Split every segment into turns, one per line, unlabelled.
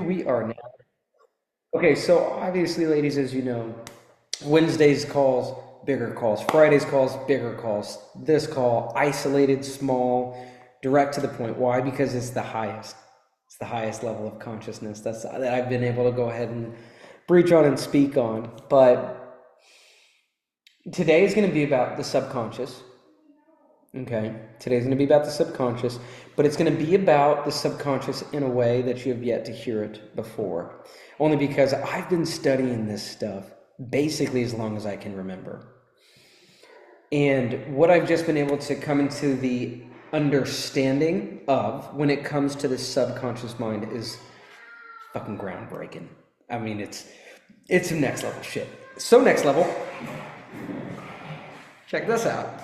We are now. Okay, so obviously, ladies, as you know, Wednesdays calls, bigger calls. Fridays calls, bigger calls. This call, isolated, small, direct to the point. Why? Because it's the highest. It's the highest level of consciousness that I've been able to go ahead and breach on and speak on. But today is going to be about the subconscious. Okay, today's going to be about the subconscious, but it's going to be about the subconscious in a way that you have yet to hear it before. Only because I've been studying this stuff basically as long as I can remember. And what I've just been able to come into the understanding of when it comes to the subconscious mind is fucking groundbreaking. I mean, it's some next level shit. So next level, check this out.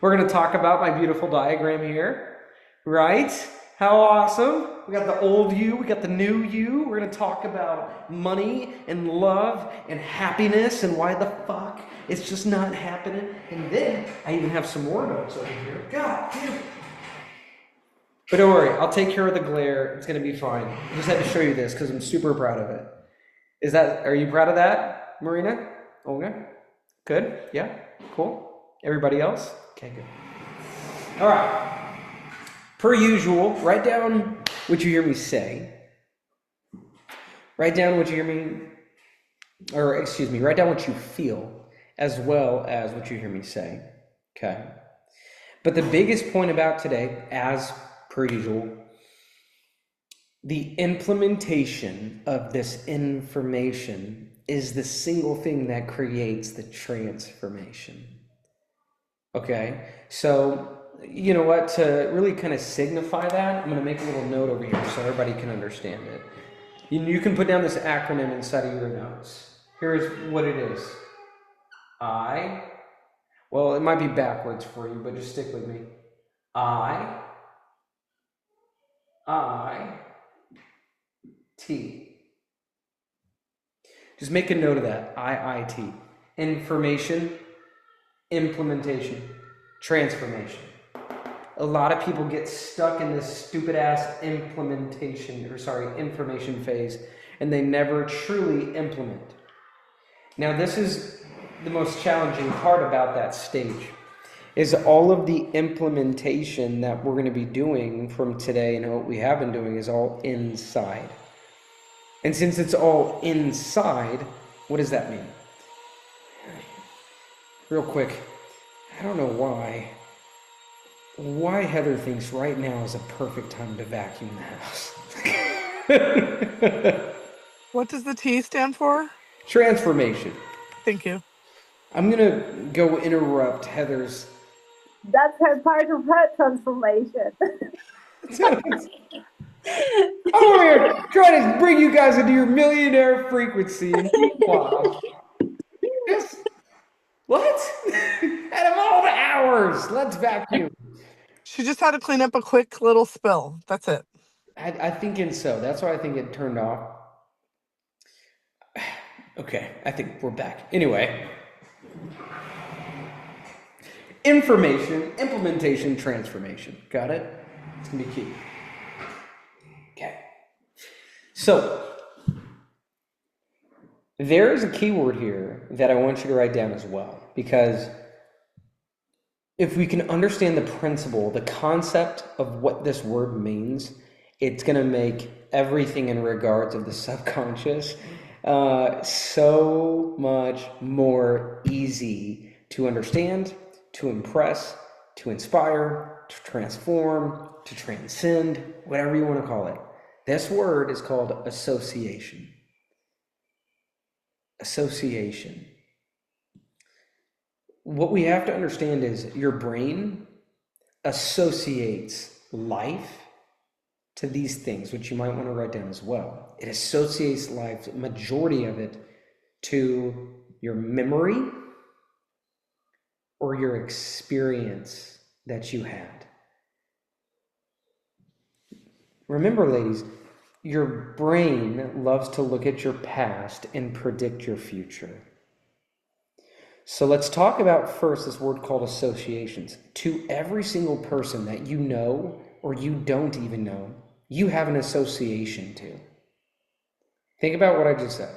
We're going to talk about my beautiful diagram here, right? How awesome. We got the old you, we got the new you. We're going to talk about money and love and happiness and why the fuck it's just not happening. And then I even have some more notes over here. God damn it. But don't worry, I'll take care of the glare. It's going to be fine. I just had to show you this because I'm super proud of it. Are you proud of that, Marina? Okay. Good. Yeah. Cool. Everybody else? Okay, good. All right. Per usual, write down what you hear me say. Write down what you hear me, or excuse me, write down what you feel as well as what you hear me say. Okay. But the biggest point about today, as per usual, the implementation of this information is the single thing that creates the transformation. Okay, so you know what, to really kind of signify that, I'm going to make a little note over here so everybody can understand it. You can put down this acronym inside of your notes. Here's what it is. Well, it might be backwards for you, but just stick with me. I, just make a note of that. I-I-T. Information, implementation, transformation. A lot of people get stuck in this stupid ass information phase, and they never truly implement. Now, this is the most challenging part about that stage, is all of the implementation that we're going to be doing from today and what we have been doing is all inside. And since it's all inside, what does that mean? Real quick, I don't know why Heather thinks right now is a perfect time to vacuum the house.
What does the T stand for?
Transformation.
Thank you.
I'm gonna go interrupt Heather's.
That's her part of her transformation.
I'm over here trying to bring you guys into your millionaire frequency. And meanwhile, what? Out of all the hours, let's vacuum.
She just had to clean up a quick little spill. That's it.
I think so. That's why I think it turned off. Okay, I think we're back. Anyway. Information, implementation, transformation. Got it? It's going to be key. Okay. So, there is a keyword here that I want you to write down as well, because if we can understand the principle, the concept of what this word means, it's going to make everything in regards of the subconscious so much more easy to understand, to impress, to inspire, to transform, to transcend, whatever you want to call it. This word is called association. Association. What we have to understand is your brain associates life to these things, which you might want to write down as well. It associates life, majority of it, to your memory or your experience that you had. Remember, ladies, your brain loves to look at your past and predict your future. So let's talk about first this word called associations. To every single person that you know or you don't even know, you have an association to. Think about what I just said.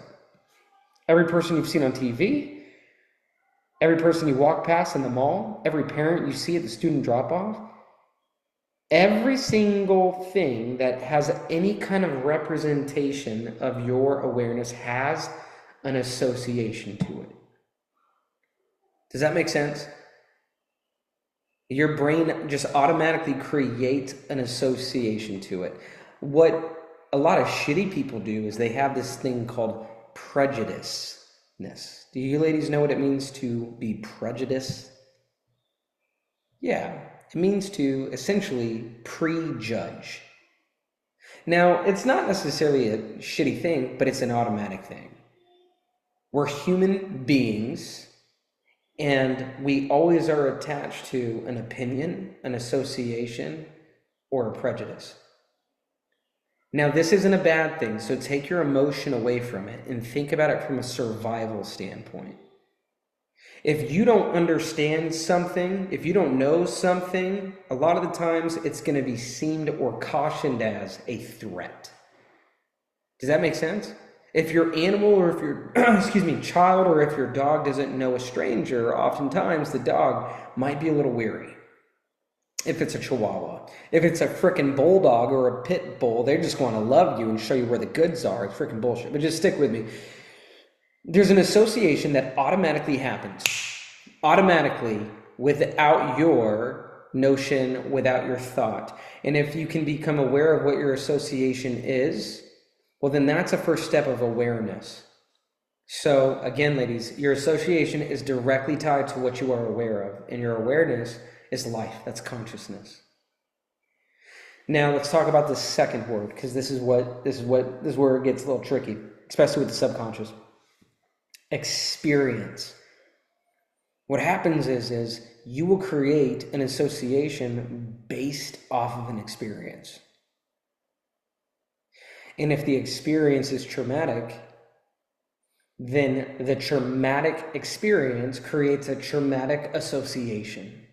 Every person you've seen on TV, every person you walk past in the mall, every parent you see at the student drop-off, every single thing that has any kind of representation of your awareness has an association to it. Does that make sense? Your brain just automatically creates an association to it. What a lot of shitty people do is they have this thing called prejudiceness. Do you ladies know what it means to be prejudiced? Yeah, it means to essentially prejudge. Now, it's not necessarily a shitty thing, but it's an automatic thing. We're human beings, and we always are attached to an opinion, an association, or a prejudice. Now, this isn't a bad thing, so take your emotion away from it and think about it from a survival standpoint. If you don't understand something, if you don't know something, a lot of the times it's going to be seen or cautioned as a threat. Does that make sense? If your animal or if your child or if your dog doesn't know a stranger, oftentimes the dog might be a little weary. If it's a Chihuahua, if it's a frickin' bulldog or a pit bull, they just want to love you and show you where the goods are. It's frickin' bullshit. But just stick with me. There's an association that automatically happens, automatically, without your notion, without your thought. And if you can become aware of what your association is, well, then that's a first step of awareness. So again, ladies, your association is directly tied to what you are aware of, and your awareness is life. That's consciousness. Now let's talk about the second word, because this is where it gets a little tricky, especially with the subconscious. Experience. What happens is you will create an association based off of an experience. And if the experience is traumatic, then the traumatic experience creates a traumatic association.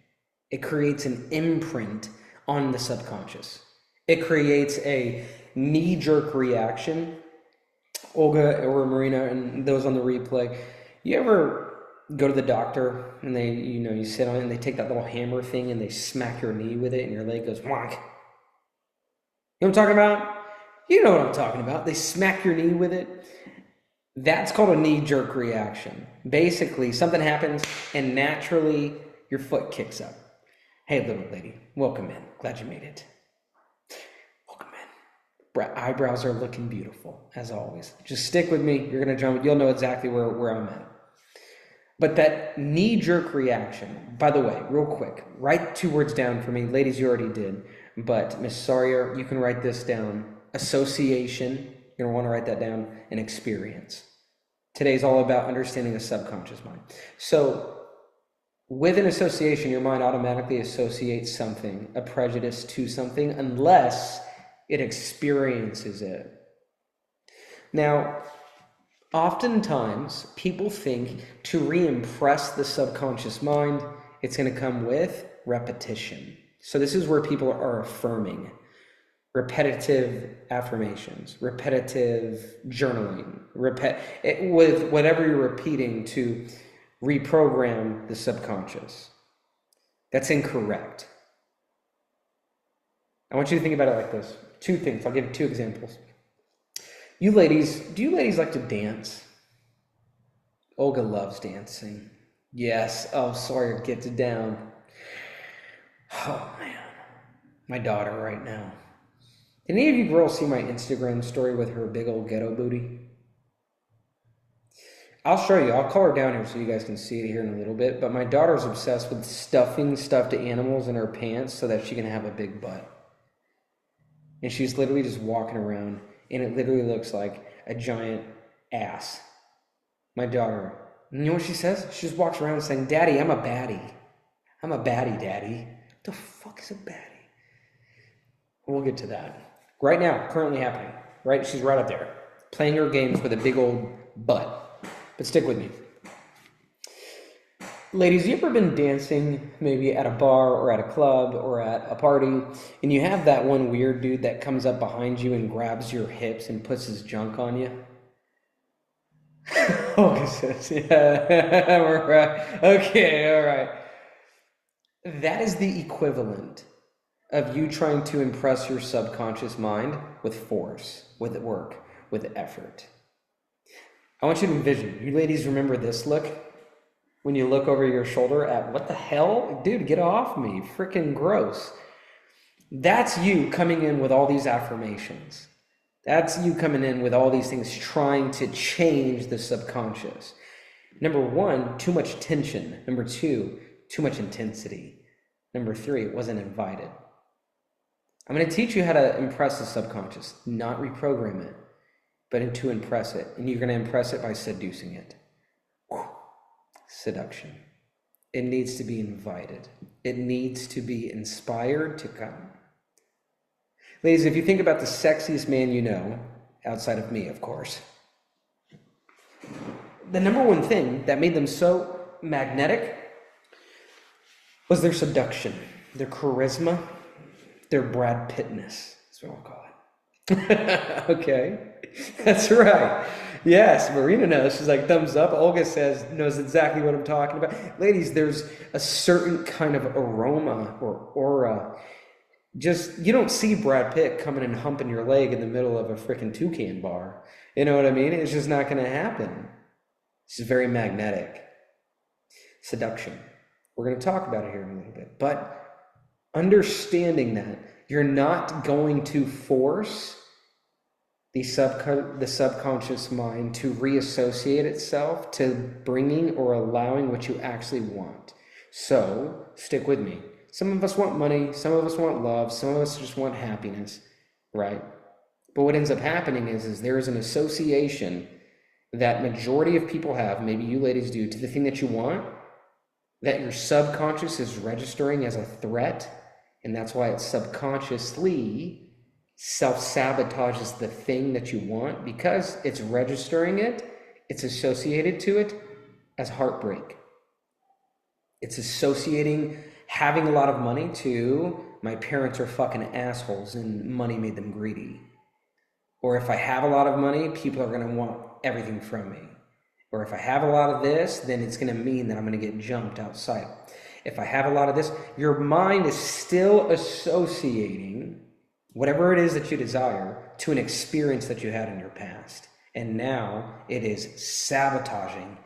It creates an imprint on the subconscious. It creates a knee-jerk reaction. Olga or Marina and those on the replay, you ever go to the doctor and they, you sit on it and they take that little hammer thing and they smack your knee with it and your leg goes wonk? You know what I'm talking about? You know what I'm talking about. They smack your knee with it. That's called a knee-jerk reaction. Basically, something happens and naturally your foot kicks up. Hey, little lady, welcome in. Glad you made it. Welcome in. Eyebrows are looking beautiful, as always. Just stick with me. You're going to jump. You'll know exactly where I'm at. But that knee-jerk reaction, by the way, real quick, write 2 words down for me. Ladies, you already did. But Miss Sawyer, you can write this down. Association, you're going to want to write that down, and experience. Today's all about understanding the subconscious mind. So with an association, your mind automatically associates something, a prejudice to something, unless it experiences it. Now, oftentimes, people think to re-impress the subconscious mind, it's going to come with repetition. So this is where people are affirming. Repetitive affirmations, repetitive journaling, with whatever you're repeating to reprogram the subconscious. That's incorrect. I want you to think about it like this. 2 things. I'll give 2 examples. Do you ladies like to dance? Olga loves dancing. Yes. Oh, Sawyer gets it down. Oh, man. My daughter right now. Did any of you girls see my Instagram story with her big old ghetto booty? I'll show you. I'll call her down here so you guys can see it here in a little bit. But my daughter's obsessed with stuffing stuffed animals in her pants so that she can have a big butt. And she's literally just walking around, and it literally looks like a giant ass. My daughter, you know what she says? She just walks around saying, "Daddy, I'm a baddie. I'm a baddie, Daddy." What the fuck is a baddie? We'll get to that. Right now, currently happening. Right? She's right up there, playing her games with a big old butt. But stick with me. Ladies, you ever been dancing maybe at a bar or at a club or at a party, and you have that one weird dude that comes up behind you and grabs your hips and puts his junk on you? August says, yeah, we're right. Okay, all right. That is the equivalent of you trying to impress your subconscious mind with force, with work, with effort. I want you to envision, you ladies remember this look? When you look over your shoulder at what the hell? Dude, get off me. Freaking gross. That's you coming in with all these affirmations. That's you coming in with all these things trying to change the subconscious. Number one, too much tension. Number two, too much intensity. Number three, it wasn't invited. I'm going to teach you how to impress the subconscious, not reprogram it, but to impress it. And you're going to impress it by seducing it. Seduction. It needs to be invited. It needs to be inspired to come. Ladies, if you think about the sexiest man you know, outside of me, of course, the number one thing that made them so magnetic was their seduction, their charisma, their Brad Pittness. That's what I'll call it. Okay, that's right. Yes, Marina knows. She's like, thumbs up. Olga knows exactly what I'm talking about. Ladies, there's a certain kind of aroma or aura. Just, you don't see Brad Pitt coming and humping your leg in the middle of a freaking toucan bar. You know what I mean? It's just not going to happen. It's very magnetic. Seduction. We're going to talk about it here in a little bit. But understanding that you're not going to force the subconscious mind to reassociate itself to bringing or allowing what you actually want. So, stick with me. Some of us want money, some of us want love, some of us just want happiness, right? But what ends up happening is there is an association that majority of people have, maybe you ladies do, to the thing that you want, that your subconscious is registering as a threat, and that's why it subconsciously self-sabotages the thing that you want because it's registering it, it's associated to it as heartbreak. It's associating having a lot of money to my parents are fucking assholes and money made them greedy. Or if I have a lot of money, people are going to want everything from me. Or if I have a lot of this, then it's going to mean that I'm going to get jumped outside. If I have a lot of this, your mind is still associating whatever it is that you desire to an experience that you had in your past. And now it is sabotaging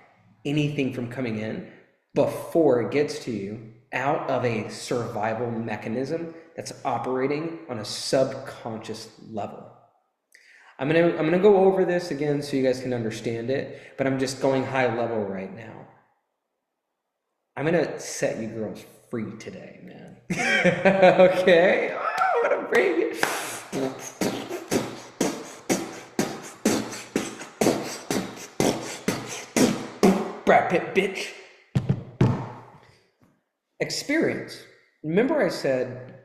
anything from coming in before it gets to you out of a survival mechanism that's operating on a subconscious level. I'm gonna go over this again so you guys can understand it, but I'm just going high level right now. I'm gonna set you girls free today, man. Okay? Oh, what a bring it. Brad Pitt, bitch. Experience. Remember I said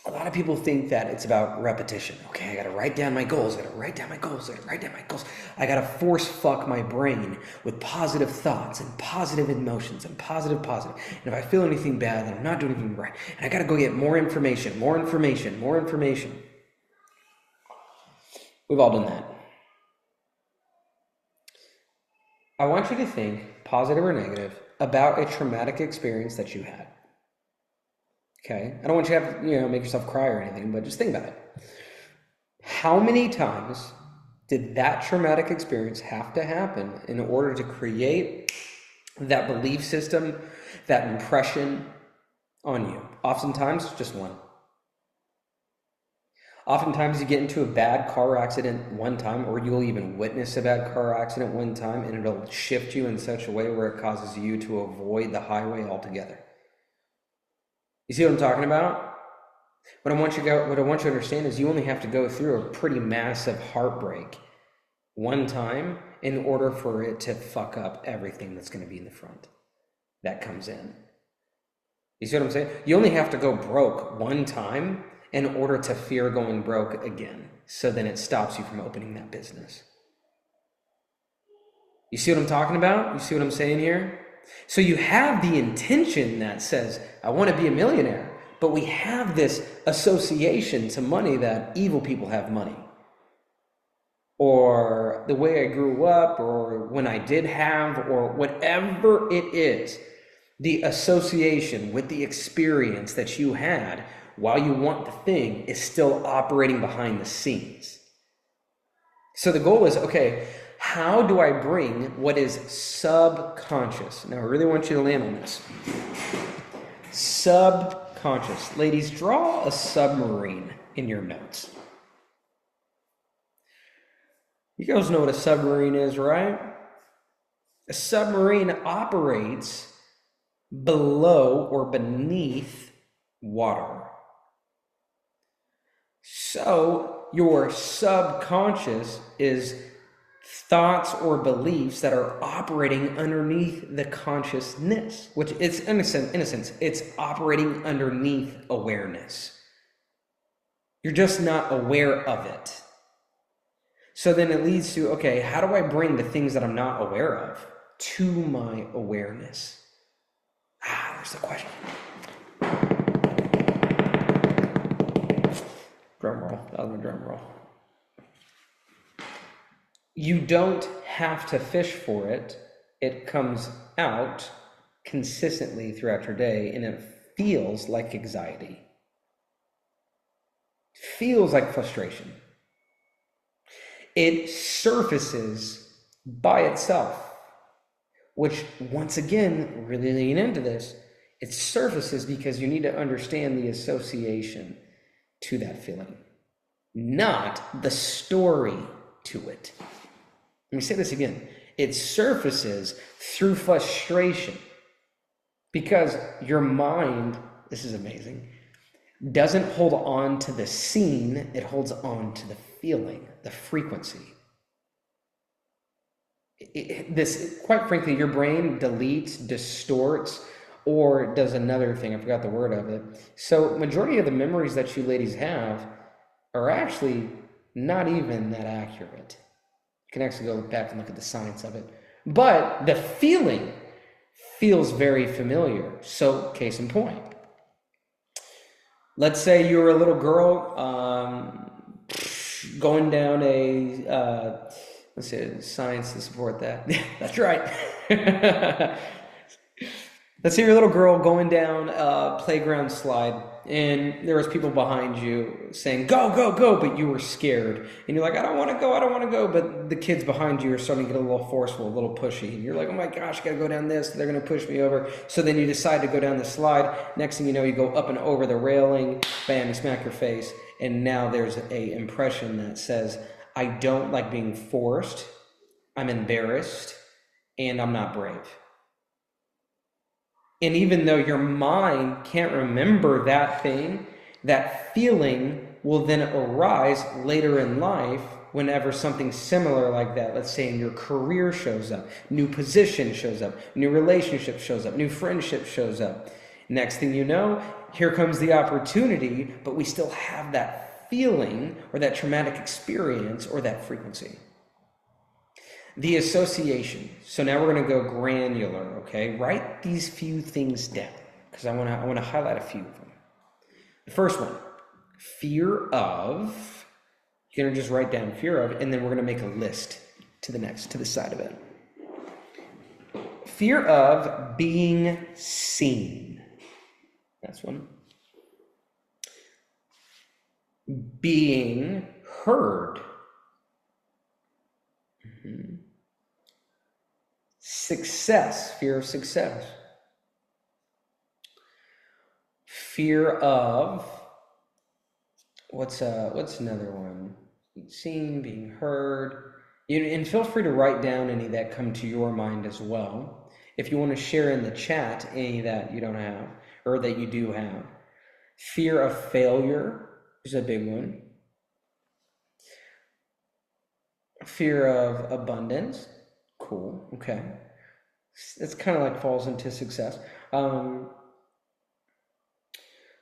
a lot of people think that it's about repetition. Okay, I gotta write down my goals, I gotta write down my goals, I gotta write down my goals. I gotta force fuck my brain with positive thoughts and positive emotions and positive. And if I feel anything bad, then I'm not doing anything right. And I gotta go get more information. We've all done that. I want you to think, positive or negative, about a traumatic experience that you had. Okay? I don't want you to have, make yourself cry or anything, but just think about it. How many times did that traumatic experience have to happen in order to create that belief system, that impression on you? Oftentimes, just one. Oftentimes you get into a bad car accident one time, or you'll even witness a bad car accident one time, and it'll shift you in such a way where it causes you to avoid the highway altogether. You see what I'm talking about? What I want you to understand is you only have to go through a pretty massive heartbreak one time in order for it to fuck up everything that's going to be in the front that comes in. You see what I'm saying? You only have to go broke one time in order to fear going broke again. So then it stops you from opening that business. You see what I'm talking about? You see what I'm saying here? So you have the intention that says, I want to be a millionaire, but we have this association to money that evil people have money. Or the way I grew up, or when I did have, or whatever it is, the association with the experience that you had while you want the thing is still operating behind the scenes. So the goal is, okay, how do I bring what is subconscious? Now, I really want you to land on this. Subconscious. Ladies, draw a submarine in your notes. You guys know what a submarine is, right? A submarine operates below or beneath water. So your subconscious is thoughts or beliefs that are operating underneath the consciousness, which it's in a sense, it's operating underneath awareness. You're just not aware of it. So then it leads to, okay, how do I bring the things that I'm not aware of to my awareness? There's the question. Drum roll. That was my drum roll. You don't have to fish for it. It comes out consistently throughout your day, and it feels like anxiety. Feels like frustration. It surfaces by itself, which, once again, really lean into this. It surfaces because you need to understand the association to that feeling, not the story to it. Let me say this again. It surfaces through frustration because your mind, this is amazing, doesn't hold on to the scene, it holds on to the feeling, the frequency. This, quite frankly, your brain deletes, distorts, or does another thing. I forgot the word of it. So majority of the memories that you ladies have are actually not even that accurate. You can actually go back and look at the science of it. But the feeling feels very familiar. So case in point. Let's say you were a little girl going down a, let's say science to support that. That's right. Let's say you're a little girl going down a playground slide, and there was people behind you saying, go, go, go, but you were scared. And you're like, I don't want to go. But the kids behind you are starting to get a little forceful, a little pushy. And you're like, oh my gosh, I got to go down this. They're going to push me over. So then you decide to go down the slide. Next thing you know, you go up and over the railing, bam, you smack your face. And now there's a impression that says, I don't like being forced, I'm embarrassed, and I'm not brave. And even though your mind can't remember that thing, that feeling will then arise later in life whenever something similar like that, let's say in your career, shows up, new position shows up, new relationship shows up, new friendship shows up. Next thing you know, here comes the opportunity, but we still have that feeling or that traumatic experience or that frequency. The association. So now we're going to go granular, okay? Write these few things down because I want to highlight a few of them. The first one, fear of. You're going to just write down fear of, and then we're going to make a list to the side of it. Fear of being seen. That's one. Being heard. Success, fear of success. Fear of, what's another one? Being seen, being heard. And feel free to write down any that come to your mind as well. If you want to share in the chat any that you don't have or that you do have. Fear of failure is a big one. Fear of abundance. Cool. Okay. It's kind of like falls into success.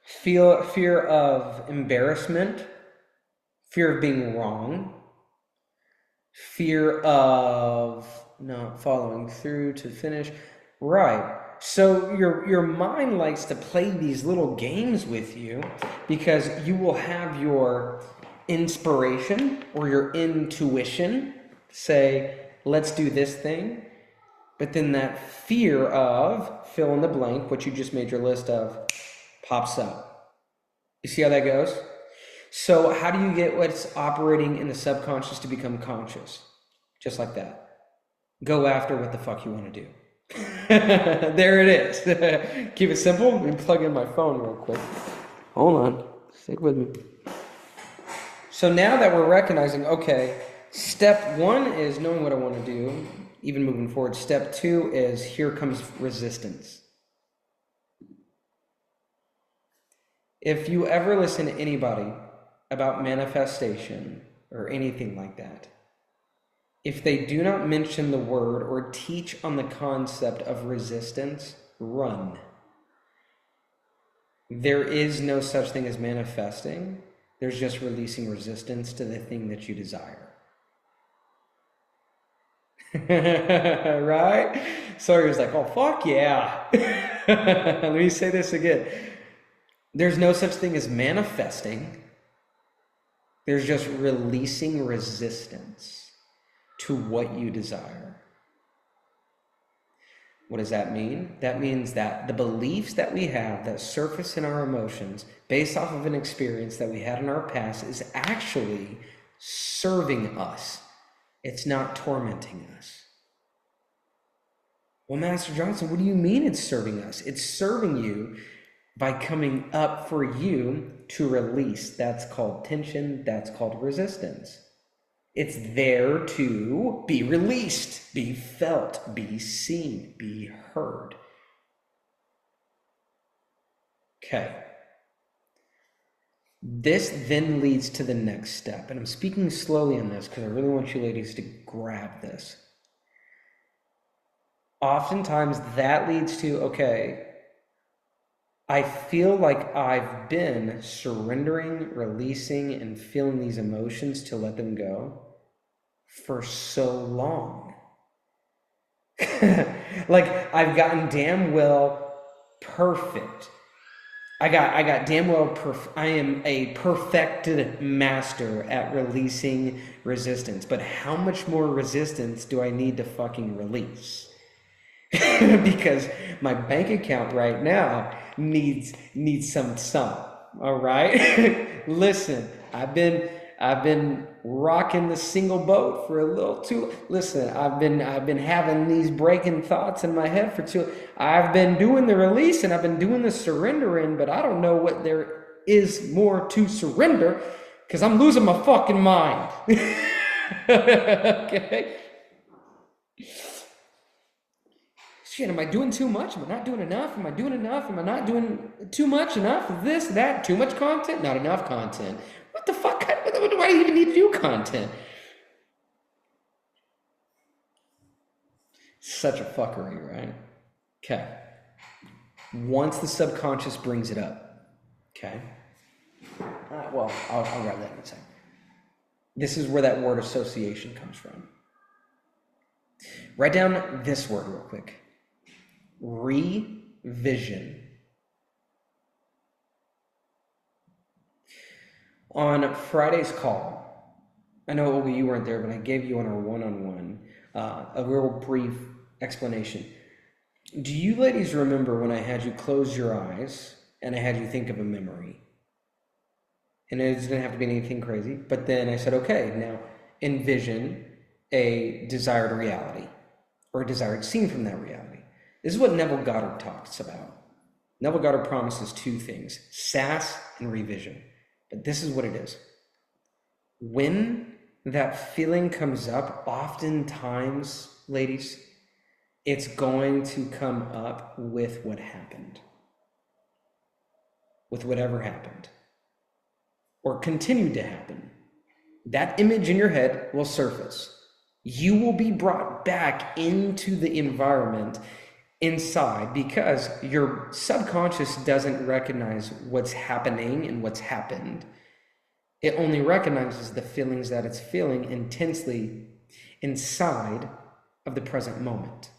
Fear of embarrassment. Fear of being wrong. Fear of not following through to finish. Right. So your mind likes to play these little games with you because you will have your inspiration or your intuition say, let's do this thing, but then that fear of fill in the blank, what you just made your list of, pops up. You see how that goes? So how do you get what's operating in the subconscious to become conscious? Just like that. Go after what the fuck you want to do. There it is. Keep it simple. Let me plug in my phone real quick. Hold on. Stick with me. So now that we're recognizing, okay, step 1 is knowing what I want to do, even moving forward. Step 2 is here comes resistance. If you ever listen to anybody about manifestation or anything like that, if they do not mention the word or teach on the concept of resistance, run. There is no such thing as manifesting. There's just releasing resistance to the thing that you desire. Right? Sawyer's like, oh, fuck yeah. Let me say this again. There's no such thing as manifesting. There's just releasing resistance to what you desire. What does that mean? That means that the beliefs that we have that surface in our emotions based off of an experience that we had in our past is actually serving us. It's not tormenting us. Well, Master Johnson, what do you mean it's serving us? It's serving you by coming up for you to release. That's called tension. That's called resistance. It's there to be released, be felt, be seen, be heard. Okay. This then leads to the next step. And I'm speaking slowly on this because I really want you ladies to grab this. Oftentimes that leads to, okay, I feel like I've been surrendering, releasing, and feeling these emotions to let them go for so long. Like I've gotten damn well perfect. I got damn well I am a perfected master at releasing resistance. But how much more resistance do I need to fucking release? Because my bank account right now needs some. All right? Listen, I've been rocking the single boat for a little too. Listen, I've been having these breaking thoughts in my head for too. I've been doing the release and I've been doing the surrendering, but I don't know what there is more to surrender because I'm losing my fucking mind. Okay. Shit, am I doing too much? Am I not doing enough? Am I doing enough? Am I not doing too much? Enough of this, that? Too much content? Not enough content. What the fuck? Why do you even need to do content? Such a fuckery, right? Okay. Once the subconscious brings it up, okay? Well, I'll grab that in a second. This is where that word association comes from. Write down this word real quick. Revision. On Friday's call, I know Olga, you weren't there, but I gave you on our one-on-one a real brief explanation. Do you ladies remember when I had you close your eyes and I had you think of a memory? And it didn't have to be anything crazy, but then I said, okay, now envision a desired reality or a desired scene from that reality. This is what Neville Goddard talks about. Neville Goddard promises two things, SAS and revision. But this is what it is. When that feeling comes up, oftentimes, ladies, it's going to come up with what happened. With whatever happened. Or continued to happen. That image in your head will surface. You will be brought back into the environment inside because your subconscious doesn't recognize what's happening and what's happened. It only recognizes the feelings that it's feeling intensely inside of the present moment.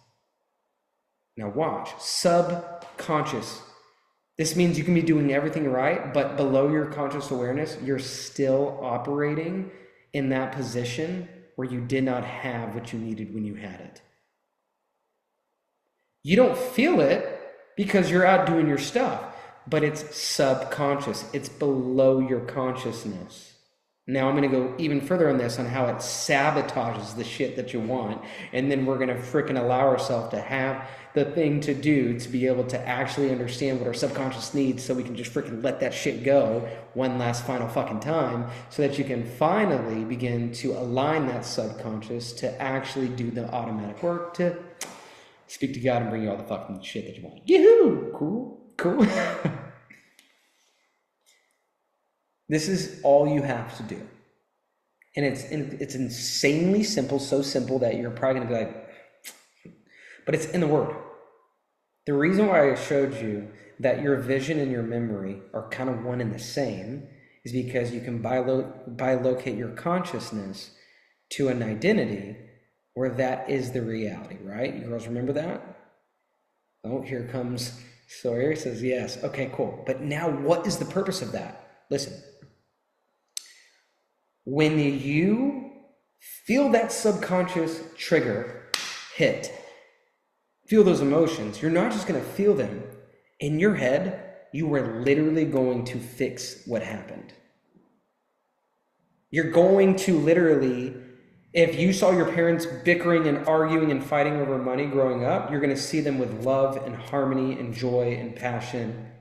Now watch, subconscious. This means you can be doing everything right, but below your conscious awareness, you're still operating in that position where you did not have what you needed when you had it. You don't feel it because you're out doing your stuff, but it's subconscious. It's below your consciousness. Now I'm going to go even further on this, on how it sabotages the shit that you want. And then we're going to freaking allow ourselves to have the thing to do to be able to actually understand what our subconscious needs, so we can just freaking let that shit go one last final fucking time, so that you can finally begin to align that subconscious to actually do the automatic work to speak to God and bring you all the fucking shit that you want. Yoo-hoo! Cool. This is all you have to do. And it's insanely simple, so simple that you're probably going to be like, but it's in the Word. The reason why I showed you that your vision and your memory are kind of one and the same is because you can bilocate your consciousness to an identity where that is the reality, right? You girls remember that? Oh, here comes Sawyer, says yes. Okay, cool. But now what is the purpose of that? Listen. When you feel that subconscious trigger hit, feel those emotions, you're not just going to feel them. In your head, you are literally going to fix what happened. You're going to literally, if you saw your parents bickering and arguing and fighting over money growing up, you're going to see them with love and harmony and joy and passion.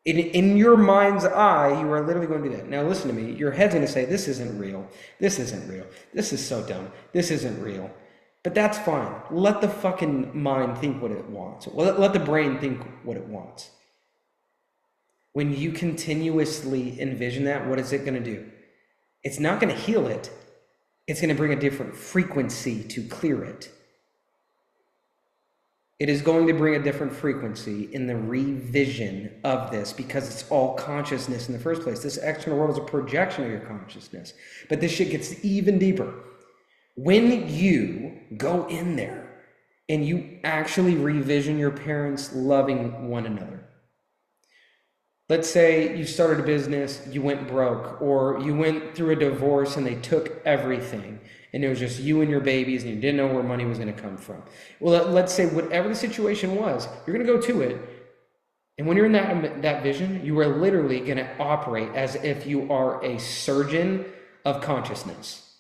In your mind's eye, you are literally going to do that. Now listen to me. Your head's going to say, this isn't real. This isn't real. This is so dumb. This isn't real. But that's fine. Let the fucking mind think what it wants. Let the brain think what it wants. When you continuously envision that, what is it going to do? It's not going to heal it. It's going to bring a different frequency to clear it. It is going to bring a different frequency in the revision of this, because it's all consciousness in the first place. This external world is a projection of your consciousness. But this shit gets even deeper. When you go in there and you actually revision your parents loving one another. Let's say you started a business, you went broke, or you went through a divorce and they took everything, and it was just you and your babies and you didn't know where money was going to come from. Well, let's say whatever the situation was, you're going to go to it, and when you're in that vision, you are literally going to operate as if you are a surgeon of consciousness,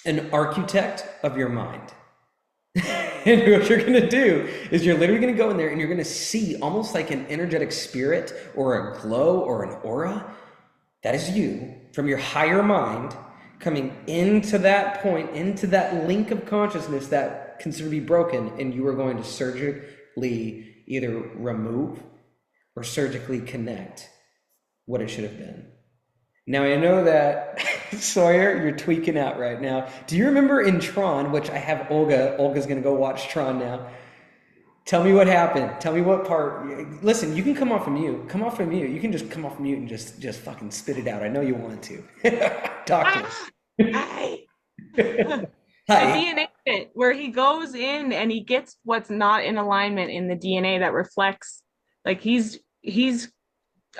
an architect of your mind. And what you're going to do is you're literally going to go in there and you're going to see almost like an energetic spirit or a glow or an aura. That is you from your higher mind coming into that point, into that link of consciousness that considered to be broken, and you are going to surgically either remove or surgically connect what it should have been. Now, I know that, Sawyer, you're tweaking out right now. Do you remember in Tron, which I have Olga? Olga's going to go watch Tron now. Tell me what happened. Tell me what part. Listen, you can come off of mute. Come off of mute. You can just come off of mute and just fucking spit it out. I know you want to. Talk to us.
Hi.
Hi.
The DNA bit where he goes in and he gets what's not in alignment in the DNA that reflects, like he's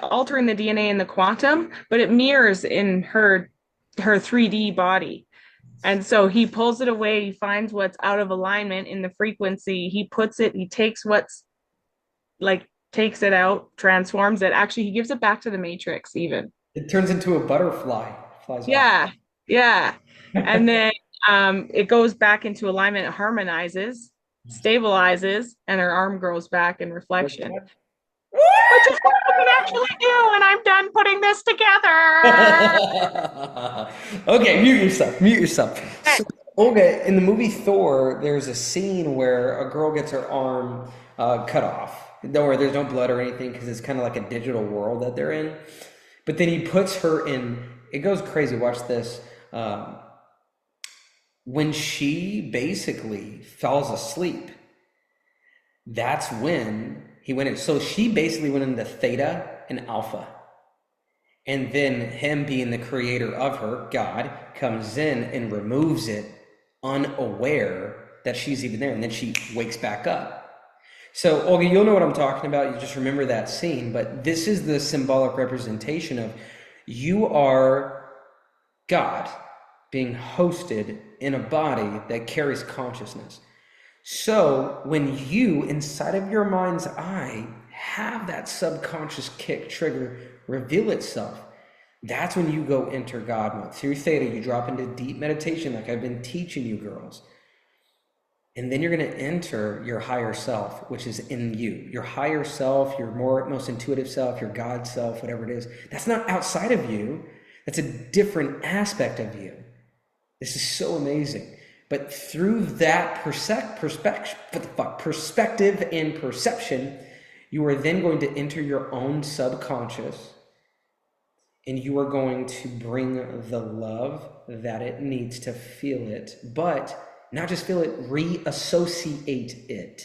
altering the DNA in the quantum, but it mirrors in her 3D body. And so he pulls it away, he finds what's out of alignment in the frequency, he takes what's like, takes it out, transforms it. Actually, he gives it back to the matrix even.
It turns into a butterfly. Flies
Yeah,
off.
yeah. And then it goes back into alignment, it harmonizes, stabilizes, and her arm grows back in reflection. Which is what I can actually do, and I'm done putting this together.
Okay, mute yourself. So, Olga, in the movie Thor, there's a scene where a girl gets her arm cut off. Don't worry, there's no blood or anything because it's kind of like a digital world that they're in. But then he puts her in, it goes crazy, watch this. When she basically falls asleep, that's when he went in. So she basically went into theta and alpha. And then him being the creator of her, God, comes in and removes it unaware that she's even there. And then she wakes back up. So, Olga, you'll know what I'm talking about. You just remember that scene. But this is the symbolic representation of you are God being hosted in a body that carries consciousness. So when you, inside of your mind's eye, have that subconscious kick trigger reveal itself, that's when you go enter God mode. Through theta, you drop into deep meditation like I've been teaching you girls. And then you're going to enter your higher self, which is in you. Your higher self, your most intuitive self, your God self, whatever it is. That's not outside of you. That's a different aspect of you. This is so amazing. But through that perspective and perception, you are then going to enter your own subconscious, and you are going to bring the love that it needs to feel it, but not just feel it, reassociate it.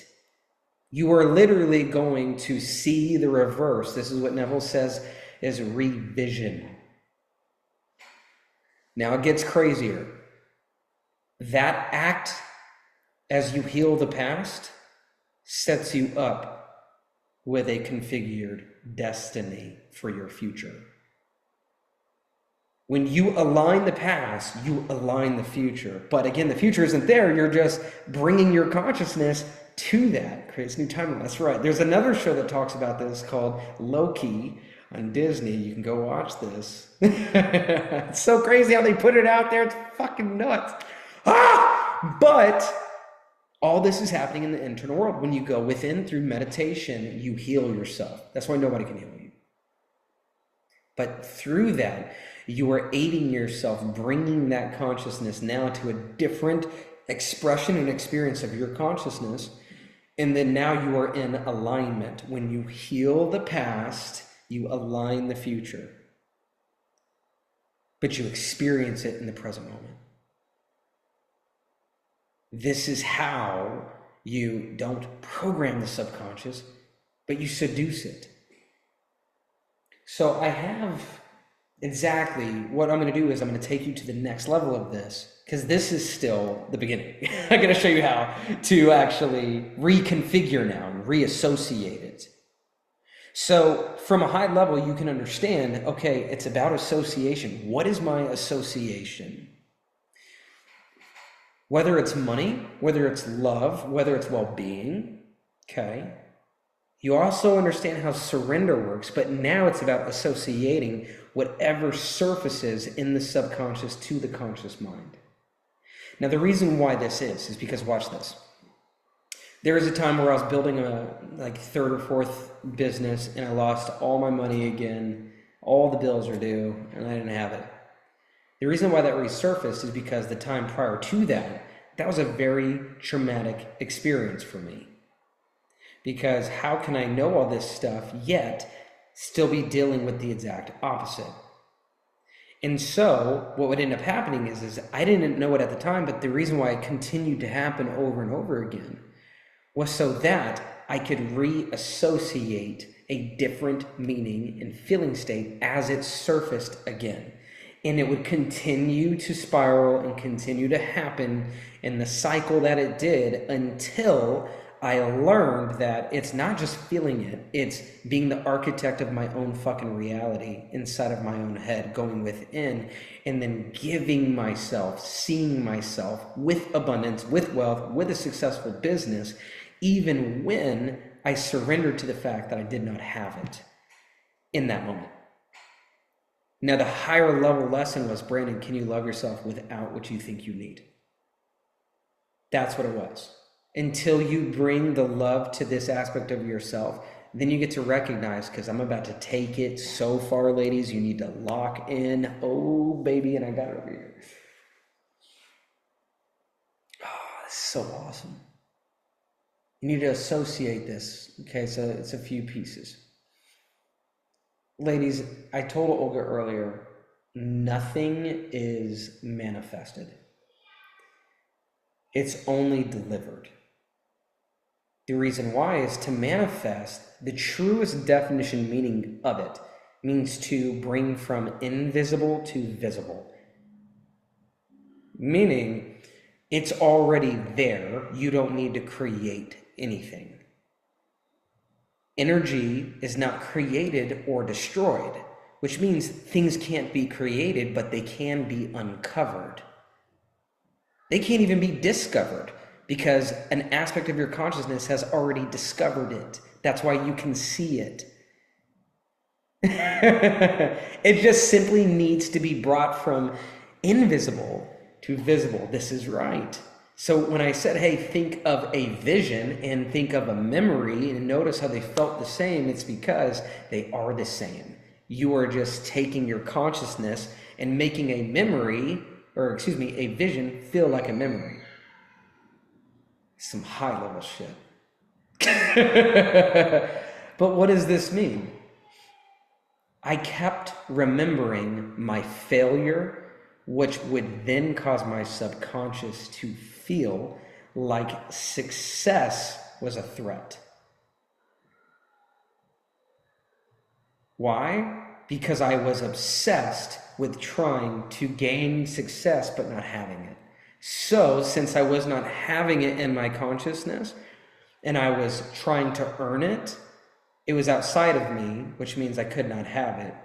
You are literally going to see the reverse. This is what Neville says is revision. Now it gets crazier. That act, as you heal the past, sets you up with a configured destiny for your future. When you align the past, you align the future. But again, the future isn't there. You're just bringing your consciousness to that. Creates new timeline. That's right. There's another show that talks about this called Loki on Disney. You can go watch this. It's so crazy how they put it out there. It's fucking nuts. But all this is happening in the internal world. When you go within through meditation, you heal yourself. That's why nobody can heal you. But through that, you are aiding yourself, bringing that consciousness now to a different expression and experience of your consciousness. And then now you are in alignment. When you heal the past, you align the future. But you experience it in the present moment. This is how you don't program the subconscious, but you seduce it. So I have exactly what I'm going to do is I'm going to take you to the next level of this, because this is still the beginning. I'm going to show you how to actually reconfigure now and reassociate it. So from a high level, you can understand, okay, it's about association. What is my association? Whether it's money, whether it's love, whether it's well-being, okay? You also understand how surrender works, but now it's about associating whatever surfaces in the subconscious to the conscious mind. Now, the reason why this is because, watch this. There was a time where I was building a third or fourth business, and I lost all my money again. All the bills are due, and I didn't have it. The reason why that resurfaced is because the time prior to that, that was a very traumatic experience for me. Because how can I know all this stuff yet still be dealing with the exact opposite? And so what would end up happening is I didn't know it at the time, but the reason why it continued to happen over and over again was so that I could reassociate a different meaning and feeling state as it surfaced again. And it would continue to spiral and continue to happen in the cycle that it did until I learned that it's not just feeling it, it's being the architect of my own fucking reality inside of my own head, going within, and then giving myself, seeing myself with abundance, with wealth, with a successful business, even when I surrendered to the fact that I did not have it in that moment. Now, the higher level lesson was, Brandon, can you love yourself without what you think you need? That's what it was. Until you bring the love to this aspect of yourself, then you get to recognize, because I'm about to take it so far, ladies, you need to lock in. Oh, baby, and I got it over here. Oh, this is so awesome. You need to associate this. Okay, so it's a few pieces. Ladies, I told Olga earlier, nothing is manifested. It's only delivered. The reason why is to manifest, the truest definition meaning of it means to bring from invisible to visible. Meaning, it's already there. You don't need to create anything. Energy is not created or destroyed, which means things can't be created, but they can be uncovered. They can't even be discovered because an aspect of your consciousness has already discovered it. That's why you can see it. It just simply needs to be brought from invisible to visible. This is right. So when I said, hey, think of a vision and think of a memory and notice how they felt the same, it's because they are the same. You are just taking your consciousness and making a memory, or excuse me, a vision feel like a memory. Some high level shit. But what does this mean? I kept remembering my failure, which would then cause my subconscious to feel like success was a threat. Why? Because I was obsessed with trying to gain success but not having it. So, since I was not having it in my consciousness and I was trying to earn it, it was outside of me, which means I could not have it.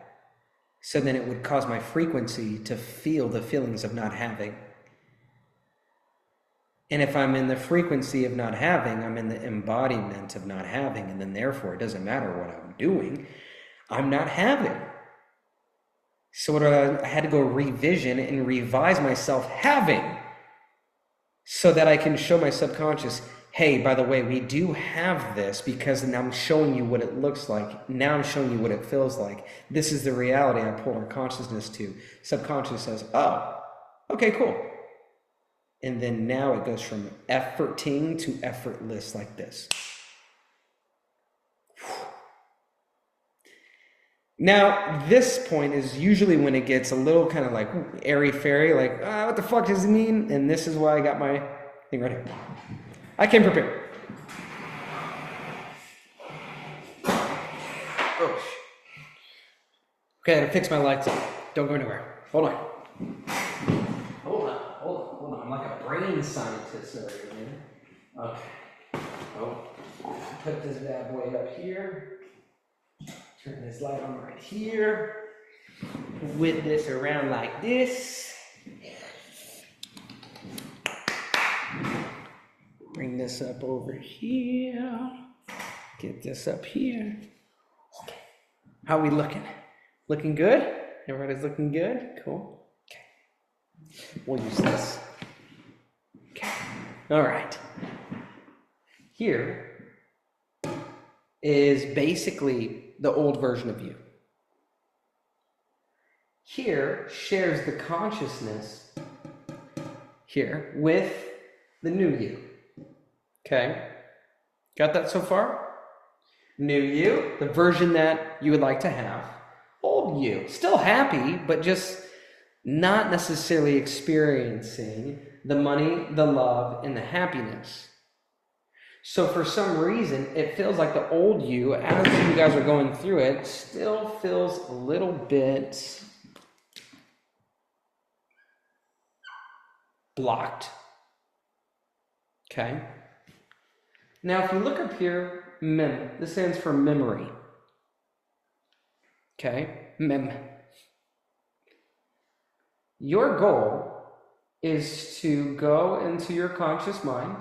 So then it would cause my frequency to feel the feelings of not having. And if I'm in the frequency of not having, I'm in the embodiment of not having, and then therefore it doesn't matter what I'm doing, I'm not having. So what I had to go revision and revise myself having, so that I can show my subconscious, hey, by the way, we do have this because now I'm showing you what it looks like. Now I'm showing you what it feels like. This is the reality I pull our consciousness to. Subconscious says, oh, okay, cool. And then now it goes from efforting to effortless like this. Now, this point is usually when it gets a little kind of like airy-fairy, like, what the fuck does it mean? And this is why I got my thing right here. I came prepared. Oh, okay, I gotta fix my lights up. Don't go anywhere. Hold on. Hold on. I'm like a brain scientist over here, man. Okay. Oh, put this bad boy up here. Turn this light on right here. Whip this around like this. Bring this up over here. Get this up here. Okay. How are we looking? Looking good? Everybody's looking good? Cool. Okay. We'll use this. Okay. All right. Here is basically the old version of you. Here shares the consciousness here with the new you. Okay, got that so far? New you, the version that you would like to have. Old you, still happy, but just not necessarily experiencing the money, the love, and the happiness. So for some reason, it feels like the old you, as you guys are going through it, still feels a little bit blocked. Okay? Now, if you look up here, mem, this stands for memory. Okay? Mem. Your goal is to go into your conscious mind,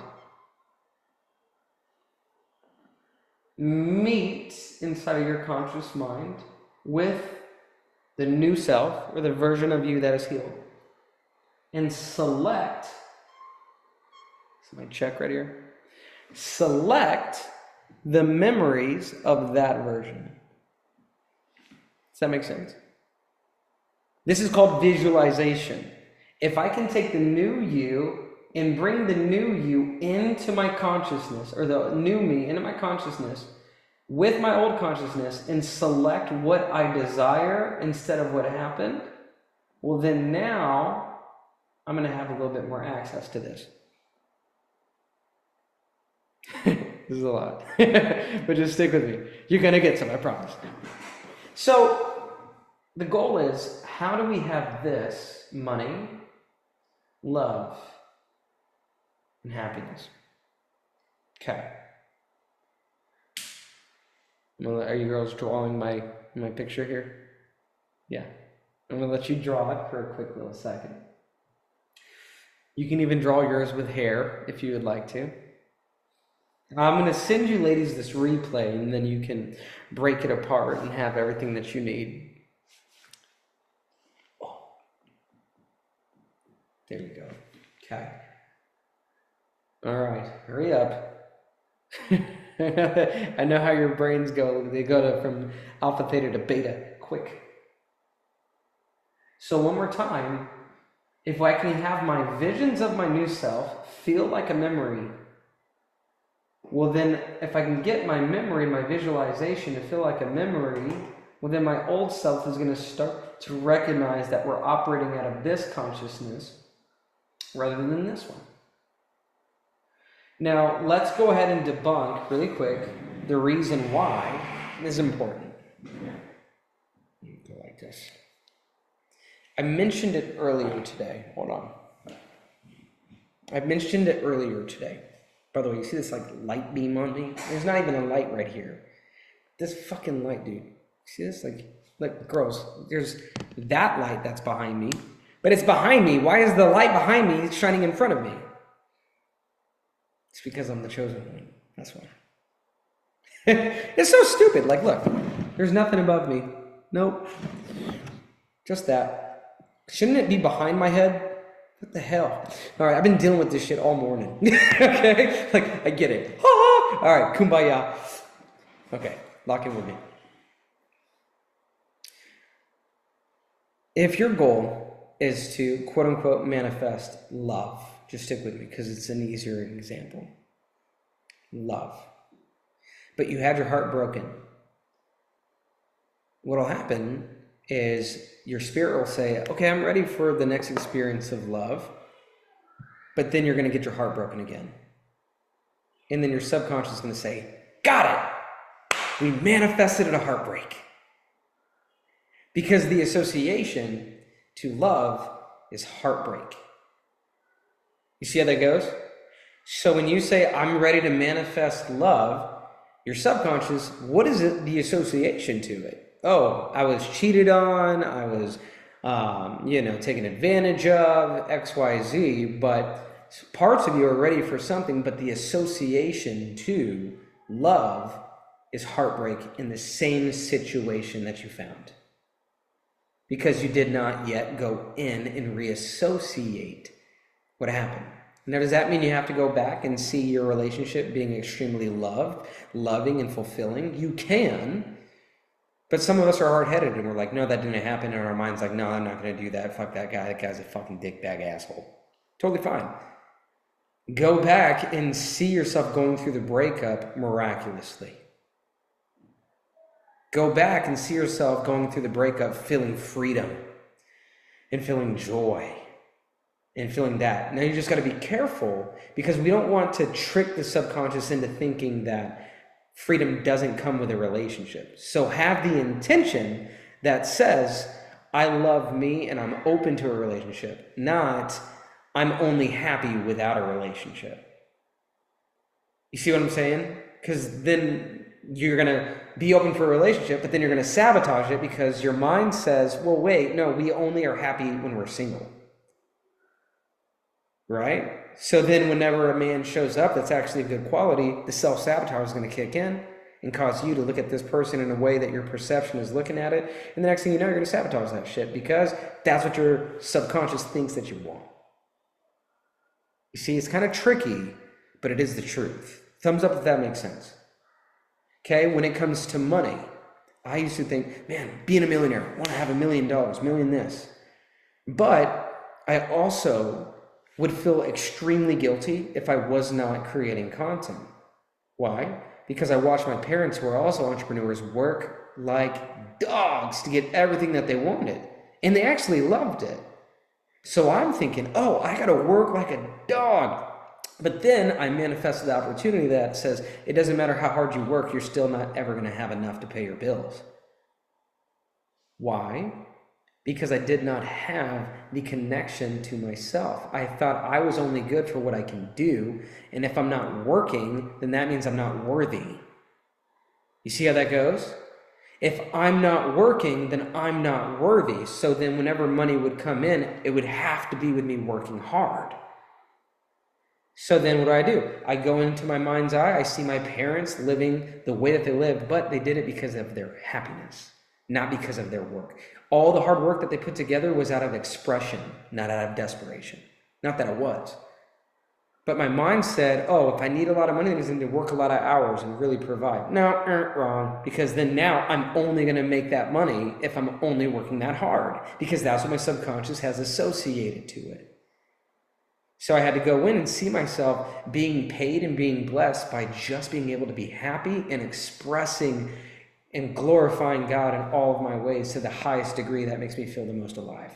meet inside of your conscious mind with the new self, or the version of you that is healed, and select, so my check right here, select the memories of that version. Does that make sense? This is called visualization. If I can take the new you and bring the new you into my consciousness, or the new me into my consciousness with my old consciousness, and select what I desire instead of what happened, well then now I'm going to have a little bit more access to this. This is a lot. But just stick with me. You're going to get some, I promise. So the goal is, how do we have this money, love, and happiness? Okay. Well, are you girls drawing my picture here? Yeah. I'm going to let you draw it for a quick little second. You can even draw yours with hair if you would like to. I'm going to send you ladies this replay, and then you can break it apart and have everything that you need. Oh. There you go. Okay. All right, hurry up. I know how your brains go. They go from alpha, theta to beta quick. So one more time, if I can have my visions of my new self feel like a memory, well then, if I can get my memory, my visualization to feel like a memory, well then my old self is going to start to recognize that we're operating out of this consciousness rather than this one. Now, let's go ahead and debunk really quick the reason why is important. Go like this. I mentioned it earlier today. Hold on. I mentioned it earlier today. By the way, you see this like light beam on me? There's not even a light right here. This fucking light, dude. See this? Like gross. There's that light that's behind me. But it's behind me. Why is the light behind me shining in front of me? It's because I'm the chosen one. That's why. It's so stupid. Like, look. There's nothing above me. Nope. Just that. Shouldn't it be behind my head? What the hell? All right, I've been dealing with this shit all morning. Okay? Like, I get it. All right, kumbaya. Okay, lock in with me. If your goal is to, quote unquote, manifest love, just stick with me because it's an easier example. Love. But you had your heart broken. What'll happen is your spirit will say, okay, I'm ready for the next experience of love, but then you're going to get your heart broken again. And then your subconscious is going to say, got it! We manifested a heartbreak. Because the association to love is heartbreak. You see how that goes? So when you say, I'm ready to manifest love, your subconscious, what is it, the association to it? Oh, I was cheated on, I was, taken advantage of, X, Y, Z, but parts of you are ready for something, but the association to love is heartbreak in the same situation that you found. Because you did not yet go in and reassociate what happened. Now, does that mean you have to go back and see your relationship being extremely loving, and fulfilling? You can. But some of us are hard-headed and we're like, no, that didn't happen. And our mind's like, no, I'm not going to do that. Fuck that guy. That guy's a fucking dickbag asshole. Totally fine. Go back and see yourself going through the breakup miraculously. Go back and see yourself going through the breakup feeling freedom and feeling joy and feeling that. Now you just got to be careful because we don't want to trick the subconscious into thinking that freedom doesn't come with a relationship. So have the intention that says, I love me and I'm open to a relationship, not I'm only happy without a relationship. You see what I'm saying? Because then you're going to be open for a relationship, but then you're going to sabotage it because your mind says, well, wait, no, we only are happy when we're single. Right? So then whenever a man shows up that's actually of good quality, the self-sabotage is going to kick in and cause you to look at this person in a way that your perception is looking at it. And the next thing you know, you're going to sabotage that shit because that's what your subconscious thinks that you want. You see, it's kind of tricky, but it is the truth. Thumbs up if that makes sense. Okay, when it comes to money, I used to think, man, being a millionaire, I want to have $1 million, million this. But I also would feel extremely guilty if I was not creating content. Why? Because I watched my parents, who are also entrepreneurs, work like dogs to get everything that they wanted. And they actually loved it. So I'm thinking, oh, I got to work like a dog. But then I manifested the opportunity that says, it doesn't matter how hard you work, you're still not ever going to have enough to pay your bills. Why? Because I did not have the connection to myself. I thought I was only good for what I can do. And if I'm not working, then that means I'm not worthy. You see how that goes? If I'm not working, then I'm not worthy. So then whenever money would come in, it would have to be with me working hard. So then what do? I go into my mind's eye, I see my parents living the way that they lived, but they did it because of their happiness, not because of their work. All the hard work that they put together was out of expression, not out of desperation. Not that it was. But my mind said, oh, if I need a lot of money, then I need to work a lot of hours and really provide. No, wrong. Because then now I'm only going to make that money if I'm only working that hard, because that's what my subconscious has associated to it. So I had to go in and see myself being paid and being blessed by just being able to be happy and expressing and glorifying God in all of my ways to the highest degree that makes me feel the most alive.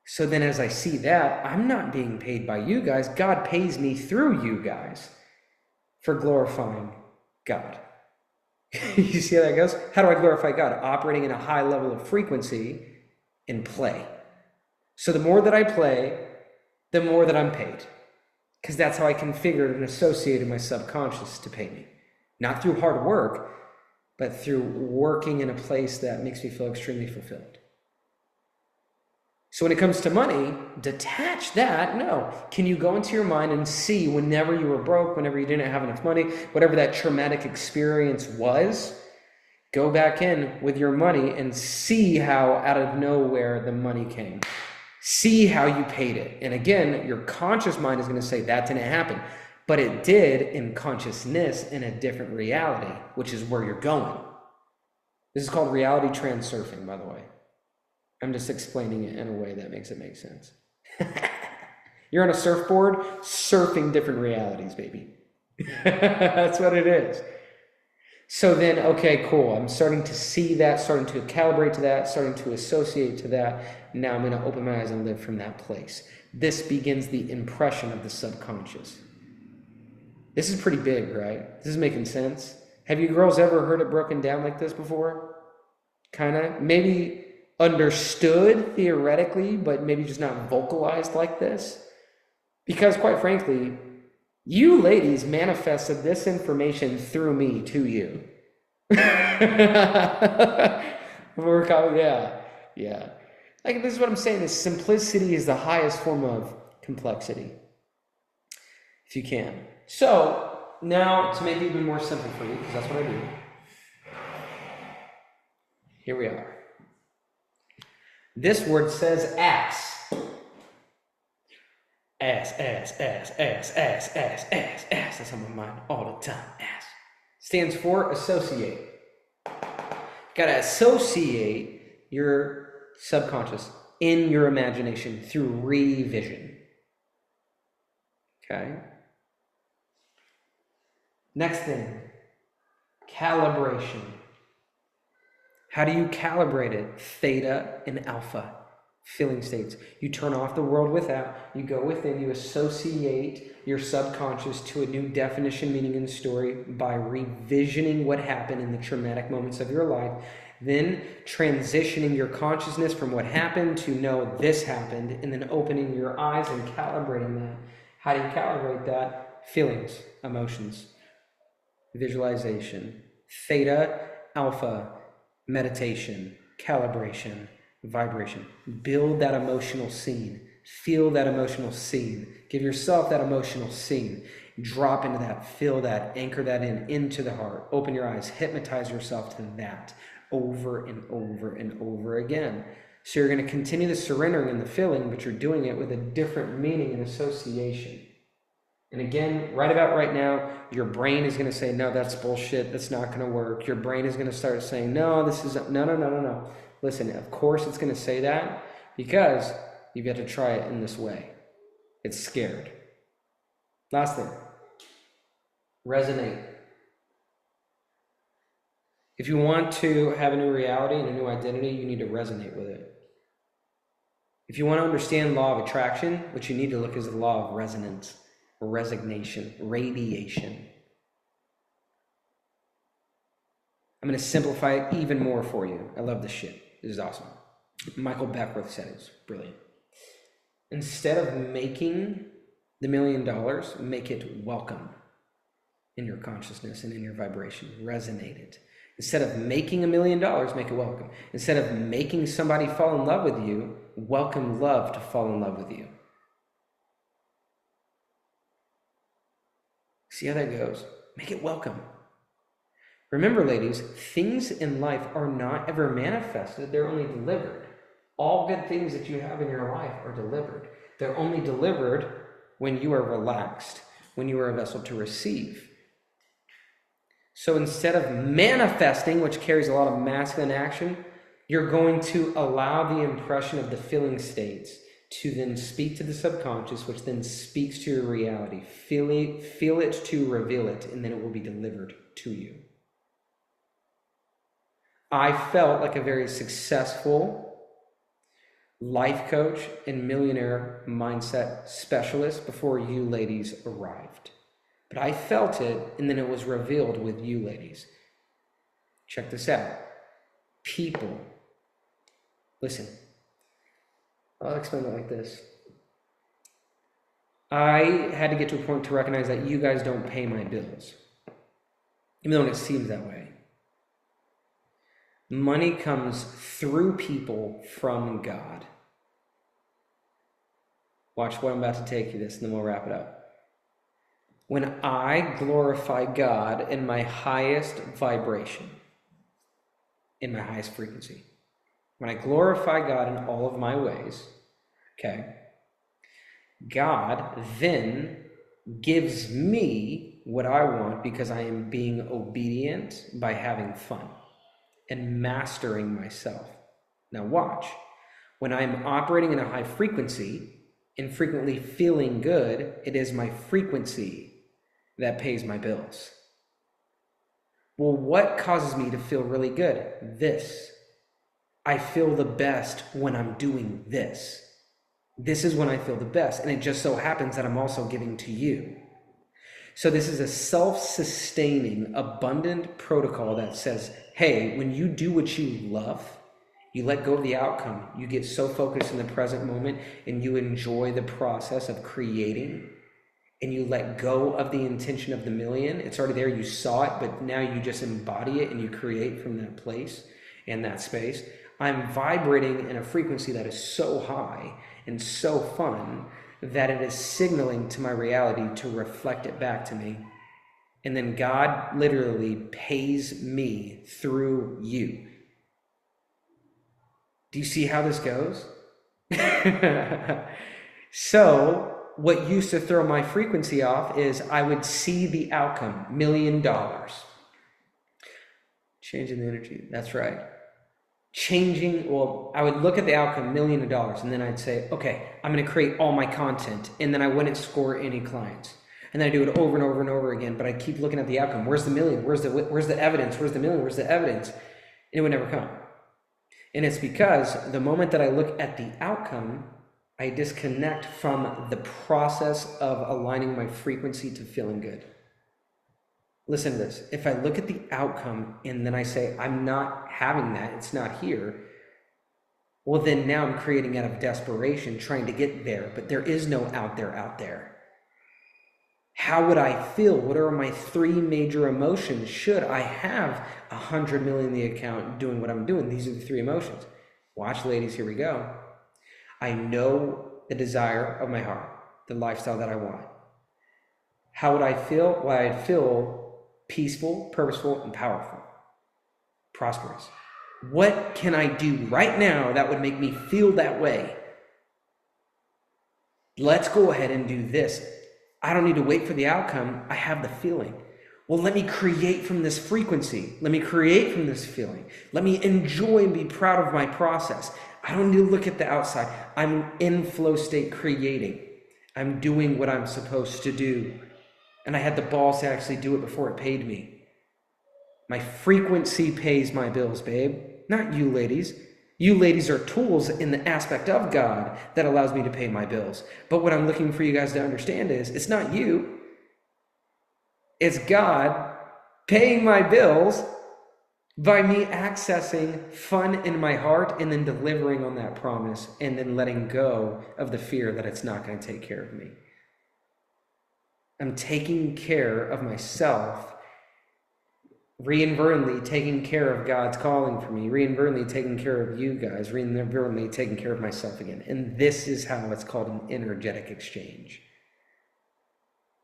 So then as I see that, I'm not being paid by you guys. God pays me through you guys for glorifying God. You see how that goes? How do I glorify God? Operating in a high level of frequency and play. So the more that I play, the more that I'm paid, because that's how I configured and associated my subconscious to pay me. Not through hard work, but through working in a place that makes me feel extremely fulfilled. So when it comes to money, detach that. No. Can you go into your mind and see whenever you were broke, whenever you didn't have enough money, whatever that traumatic experience was, go back in with your money and see how out of nowhere the money came. See how you paid it. And again, your conscious mind is going to say that didn't happen, but it did in consciousness in a different reality, which is where you're going. This is called reality transurfing, by the way. I'm just explaining it in a way that makes it make sense. You're on a surfboard, surfing different realities, baby. That's what it is. So then, okay, cool. I'm starting to see that, starting to calibrate to that, starting to associate to that. Now I'm going to open my eyes and live from that place. This begins the impression of the subconscious. This is pretty big, right? This is making sense. Have you girls ever heard it broken down like this before? Kind of? Maybe understood theoretically, but maybe just not vocalized like this? Because quite frankly, you ladies manifested this information through me to you. Yeah. Like, this is what I'm saying, is simplicity is the highest form of complexity, if you can. So now, to make it even more simple for you, because that's what I do, here we are. This word says ass. Ass. That's on my mind all the time. Ass. Stands for associate. Gotta associate your subconscious in your imagination through revision. Okay? Next thing, calibration. How do you calibrate it? Theta and alpha. Feeling states. You turn off the world without, you go within, you associate your subconscious to a new definition, meaning, and story by revisioning what happened in the traumatic moments of your life, then transitioning your consciousness from what happened to know this happened, and then opening your eyes and calibrating that. How do you calibrate that? Feelings, emotions, visualization, theta, alpha, meditation, calibration, vibration. Build that emotional scene. Feel that emotional scene. Give yourself that emotional scene. Drop into that. Feel that. Anchor that into the heart. Open your eyes. Hypnotize yourself to that over and over and over again. So you're going to continue the surrendering and the feeling, but you're doing it with a different meaning and association. And again, right about right now, your brain is going to say, no, that's bullshit. That's not going to work. Your brain is going to start saying, no, this is, no. Listen, of course it's going to say that because you've got to try it in this way. It's scared. Last thing, resonate. If you want to have a new reality and a new identity, you need to resonate with it. If you want to understand law of attraction, what you need to look is the law of resonance, resignation, radiation. I'm going to simplify it even more for you. I love this shit. This is awesome. Michael Beckworth said it. It's brilliant. Instead of making the $1 million, make it welcome in your consciousness and in your vibration. Resonate it. Instead of making $1 million, make it welcome. Instead of making somebody fall in love with you, welcome love to fall in love with you. See how that goes? Make it welcome. Remember, ladies, things in life are not ever manifested, they're only delivered. All good things that you have in your life are delivered. They're only delivered when you are relaxed, when you are a vessel to receive. So instead of manifesting, which carries a lot of masculine action, you're going to allow the impression of the feeling states to then speak to the subconscious, which then speaks to your reality. Feel it to reveal it, and then it will be delivered to you. I felt like a very successful life coach and millionaire mindset specialist before you ladies arrived. But I felt it, and then it was revealed with you ladies. Check this out. People. Listen. I'll explain it like this. I had to get to a point to recognize that you guys don't pay my bills, even though it seems that way. Money comes through people from God. Watch what I'm about to take you this, and then we'll wrap it up. When I glorify God in my highest vibration, in my highest frequency, when I glorify God in all of my ways, okay, God then gives me what I want because I am being obedient by having fun and mastering myself. Now watch. When I'm operating in a high frequency and frequently feeling good, it is my frequency that pays my bills. Well, what causes me to feel really good? This. I feel the best when I'm doing this. This is when I feel the best. And it just so happens that I'm also giving to you. So this is a self-sustaining, abundant protocol that says, hey, when you do what you love, you let go of the outcome. You get so focused in the present moment and you enjoy the process of creating, and you let go of the intention of the million. It's already there. You saw it, but now you just embody it and you create from that place and that space. I'm vibrating in a frequency that is so high and so fun that it is signaling to my reality to reflect it back to me. And then God literally pays me through you. Do you see how this goes? So what used to throw my frequency off is I would see the outcome, $1 million. Changing the energy, that's right. I would look at the outcome, $1 million, and then I'd say, okay, I'm going to create all my content, and then I wouldn't score any clients. And then I do it over and over and over again, but I keep looking at the outcome. Where's the million? Where's the evidence? Where's the million? Where's the evidence? And it would never come. And it's because the moment that I look at the outcome, I disconnect from the process of aligning my frequency to feeling good. Listen to this. If I look at the outcome and then I say, I'm not having that, it's not here, well, then now I'm creating out of desperation, trying to get there, but there is no out there. How would I feel? What are my three major emotions? Should I have 100 million in the account doing what I'm doing? These are the three emotions. Watch, ladies, here we go. I know the desire of my heart, the lifestyle that I want. How would I feel? Well, I'd feel peaceful, purposeful, and powerful, prosperous. What can I do right now that would make me feel that way? Let's go ahead and do this. I don't need to wait for the outcome. I have the feeling. Well, let me create from this frequency. Let me create from this feeling. Let me enjoy and be proud of my process. I don't need to look at the outside. I'm in flow state creating. I'm doing what I'm supposed to do. And I had the balls to actually do it before it paid me. My frequency pays my bills, babe. Not you ladies. You ladies are tools in the aspect of God that allows me to pay my bills. But what I'm looking for you guys to understand is it's not you. It's God paying my bills by me accessing fun in my heart and then delivering on that promise and then letting go of the fear that it's not going to take care of me. I'm taking care of myself, reinadvertently taking care of God's calling for me, reinadvertently taking care of you guys, reinadvertently taking care of myself again. And this is how it's called an energetic exchange.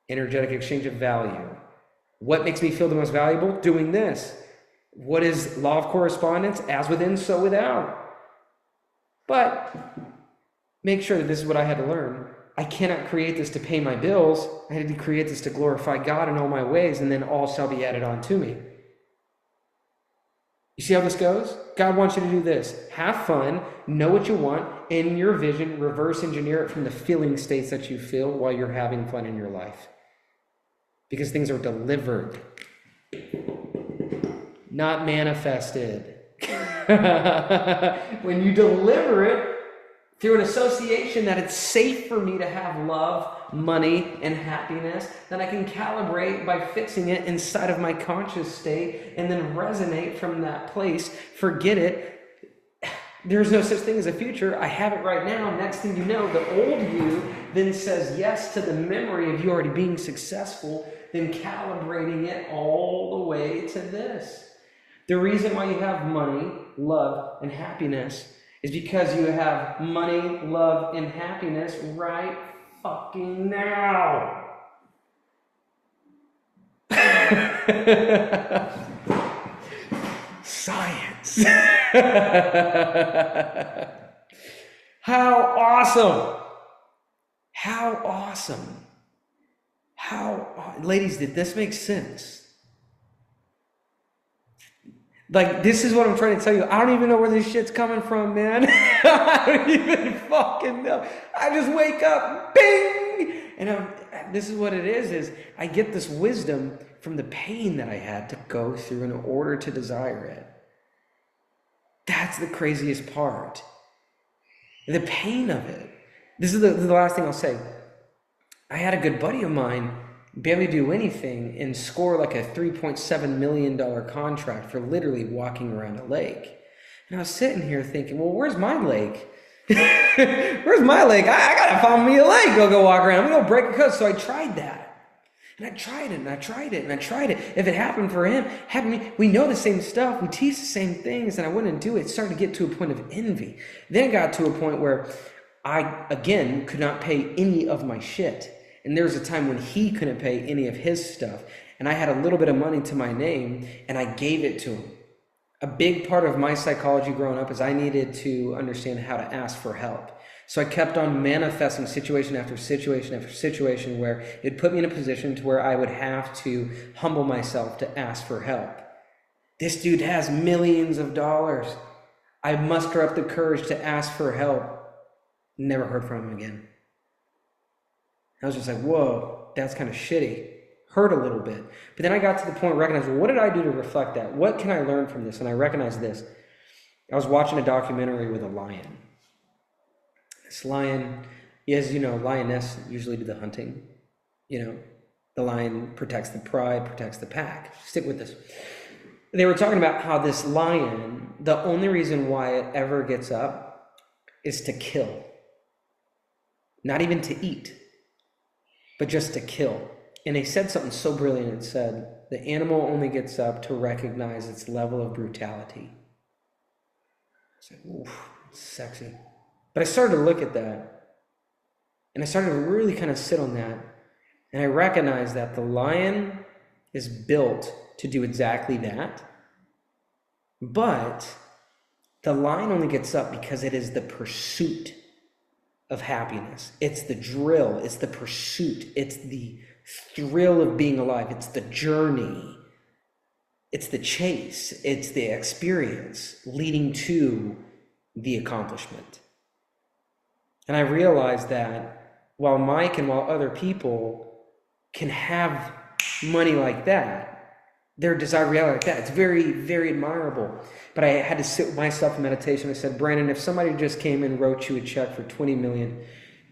Energetic exchange of value. What makes me feel the most valuable? Doing this. What is law of correspondence? As within, so without. But make sure that this is what I had to learn. I cannot create this to pay my bills. I had to create this to glorify God in all my ways, and then all shall be added on to me. You see how this goes? God wants you to do this. Have fun, know what you want, in your vision, reverse engineer it from the feeling states that you feel while you're having fun in your life. Because things are delivered, not manifested. When you deliver it through an association that it's safe for me to have love, money, and happiness, then I can calibrate by fixing it inside of my conscious state and then resonate from that place. Forget it. There's no such thing as a future. I have it right now. Next thing you know, the old you then says yes to the memory of you already being successful, then calibrating it all the way to this. The reason why you have money, love, and happiness is because you have money, love, and happiness right fucking now. Science. How awesome. How awesome. Ladies, did this make sense? Like, this is what I'm trying to tell you. I don't even know where this shit's coming from, man. I don't even fucking know. I just wake up, bing! And this is what it is I get this wisdom from the pain that I had to go through in order to desire it. That's the craziest part. The pain of it. This is the last thing I'll say. I had a good buddy of mine barely do anything and score like a $3.7 million contract for literally walking around a lake. And I was sitting here thinking, well, where's my lake? Where's my lake? I gotta find me a lake. Go walk around. I'm gonna break a code. So I tried that. And I tried it, and I tried it, and I tried it. If it happened for him, happened to me. We know the same stuff. We teach the same things, and I wouldn't do it. It started to get to a point of envy. Then it got to a point where I, again, could not pay any of my shit. And there was a time when he couldn't pay any of his stuff. And I had a little bit of money to my name, and I gave it to him. A big part of my psychology growing up is I needed to understand how to ask for help. So I kept on manifesting situation after situation after situation where it put me in a position to where I would have to humble myself to ask for help. This dude has millions of dollars. I muster up the courage to ask for help. Never heard from him again. I was just like, whoa, that's kind of shitty. Hurt a little bit. But then I got to the point where I recognized, well, what did I do to reflect that? What can I learn from this? And I recognized this. I was watching a documentary with a lion. This lion, as you know, lioness usually do the hunting. You know, the lion protects the pride, protects the pack. Stick with this. They were talking about how this lion, the only reason why it ever gets up is to kill. Not even to eat, but just to kill. And they said something so brilliant. It said, the animal only gets up to recognize its level of brutality. It's like, oof, it's sexy. But I started to look at that, and I started to really kind of sit on that, and I recognized that the lion is built to do exactly that, but the lion only gets up because it is the pursuit of happiness. It's the drill, it's the pursuit, it's the thrill of being alive, it's the journey, it's the chase, it's the experience leading to the accomplishment. And I realized that while Mike and while other people can have money like that, their desired reality like that, it's very, very admirable. But I had to sit with myself in meditation. I said, Brandon, if somebody just came and wrote you a check for $20 million,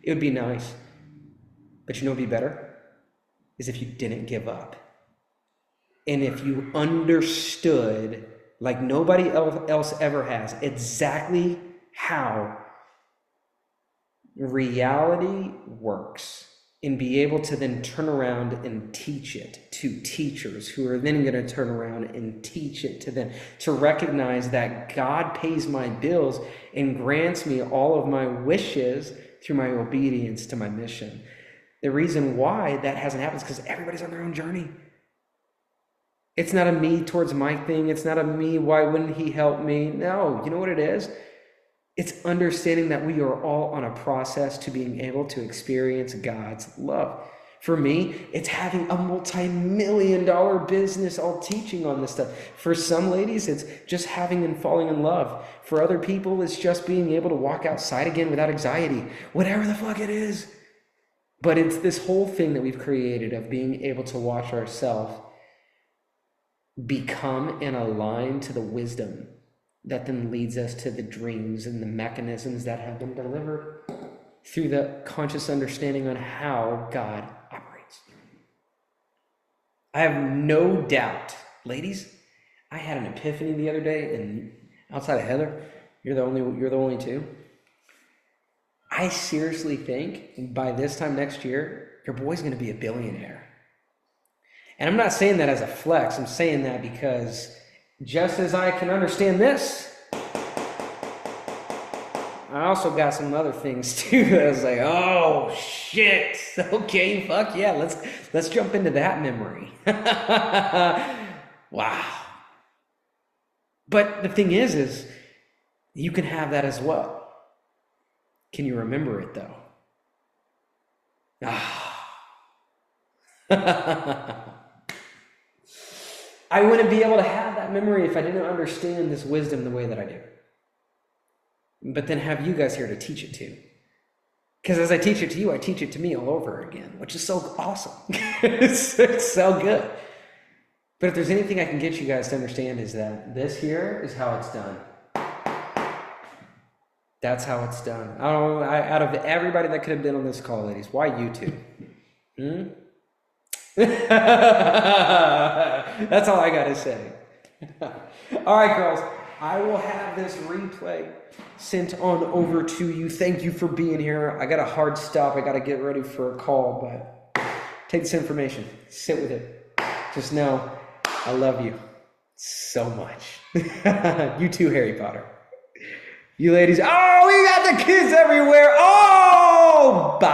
it would be nice. But you know what would be better? Is if you didn't give up. And if you understood, like nobody else ever has, exactly how reality works, and be able to then turn around and teach it to teachers who are then going to turn around and teach it to them, to recognize that God pays my bills and grants me all of my wishes through my obedience to my mission. The reason why that hasn't happened is because everybody's on their own journey. It's not a me towards my thing. It's not a me, why wouldn't he help me? No, you know what it is? It's understanding that we are all on a process to being able to experience God's love. For me, it's having a multi-million-dollar business all teaching on this stuff. For some ladies, it's just having and falling in love. For other people, it's just being able to walk outside again without anxiety. Whatever the fuck it is. But it's this whole thing that we've created of being able to watch ourselves become and align to the wisdom that then leads us to the dreams and the mechanisms that have been delivered through the conscious understanding on how God operates. I have no doubt, ladies, I had an epiphany the other day, and outside of Heather, you're the only two. I seriously think by this time next year, your boy's going to be a billionaire. And I'm not saying that as a flex. I'm saying that because just as I can understand this, I also got some other things too. I was like, oh shit. Okay, fuck yeah. Let's jump into that memory. Wow. But the thing is you can have that as well. Can you remember it though? I wouldn't be able to have that memory if I didn't understand this wisdom the way that I do. But then have you guys here to teach it to. Because as I teach it to you, I teach it to me all over again, which is so awesome. it's so good. But if there's anything I can get you guys to understand is that this here is how it's done. That's how it's done. I don't know, out of everybody that could have been on this call, ladies, why you two? That's all I gotta say. All right, girls, I will have this replay sent on over to you. Thank you for being here. I got a hard stop. I got to get ready for a call, but take this information, sit with it. Just know I love you so much. You too, Harry Potter. You ladies, oh, we got the kids everywhere. Oh, bye.